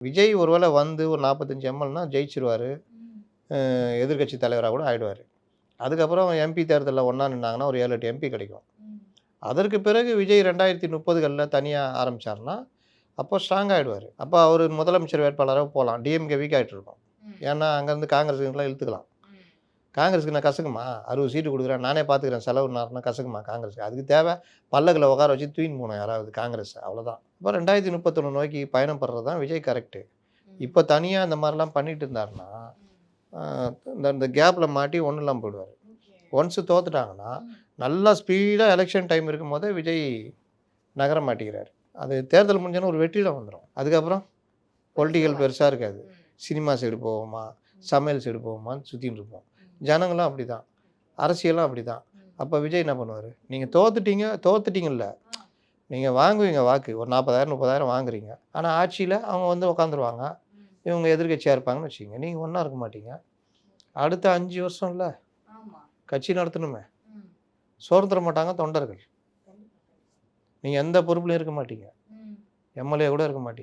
விஜய் ஒருவேளை வந்து ஒரு 45 எம்எல்னா ஜெயிச்சிருவாரு. எதிர்க்கட்சி தலைவரா கூட ஆயிடுவாரு. அதுக்கப்புறம் எம்பி தேர்தல்ல ஒண்ணா நின்னாங்கன்னா ஒரு 7, 8 எம்பி கிடைக்கும். அதற்கு பிறகு விஜய் 2030கள்ல தனியா ஆரம்பிச்சாருன்னா, அப்போ ஸ்ட்ராங் ஆயிடுவாரு. அப்ப அவரு முதலமைச்சர் வேட்பாளரா போலாம். டிஎம்கே வீக் ஆயிட்டு இருக்கும். ஏன்னா, அங்கருந்து காங்கிரஸ்லாம் இழுத்துக்கலாம். காங்கிரஸ்க்கு என்ன கசக்குமா? 60 சீட்டு குடுக்குறேன். நானே பார்த்துக்கிறேன் செலவுனாருன்னா கசக்குமா காங்கிரஸ்க்கு? அதுக்கு தேவை பல்லக்குல உட்கார வச்சு தூக்கின்னு போணும் யாராவது காங்கிரஸ அவ்வளோதான். அப்ப 2031 நோக்கி பயணம் பண்றது தான் விஜய் கரெக்ட்டு. இப்ப தனியா இந்த மாரிலாம் பண்ணிட்டு இருந்தாருன்னா, அ இந்த கேப்ல மாட்டி ஒண்ணும் இல்லாம போயிடுவாரு. ஒன்ஸ் தோத்துட்டாங்கன்னா, நல்லா ஸ்பீடா எலக்ஷன் டைம் இருக்கும்போதே விஜய் நகர மாட்டேங்கிறாரு. அது தேர்தல் முடிஞ்சோனே ஒரு வெற்றிடம் வந்துரும். அதுக்கப்புறம் பொலிட்டிக்கல் பெருசா இருக்காது. சினிமா சைடு போவோமா, சமையல் சைடு போவோமான்னு சுத்தின்னு இருப்போம். ஜனங்களும் அப்படிதான். அரசியலும் அப்படிதான். அப்ப விஜய் என்ன பண்ணுவாரு? நீங்க தோத்துட்டீங்கல்ல. நீங்க வாங்குவீங்க வாக்கு. ஒரு 40,000, 30,000 வாங்குறீங்க. ஆனா ஆட்சியில அவங்க வந்து உட்காந்துருவாங்க. இவங்க எதிர்க்கட்சியா இருப்பாங்கன்னு வச்சுக்கங்க. நீங்க ஒண்ணா இருக்க மாட்டீங்க. அடுத்த 5 வருஷம்ல கட்சி நடத்தணுமே. சோறு தர மாட்டாங்க தொண்டர்கள். நீங்க எந்த பொறுப்புலயும் இருக்க மாட்டீங்க. எம்எல்ஏ கூட இருக்க மாட்டீங்க.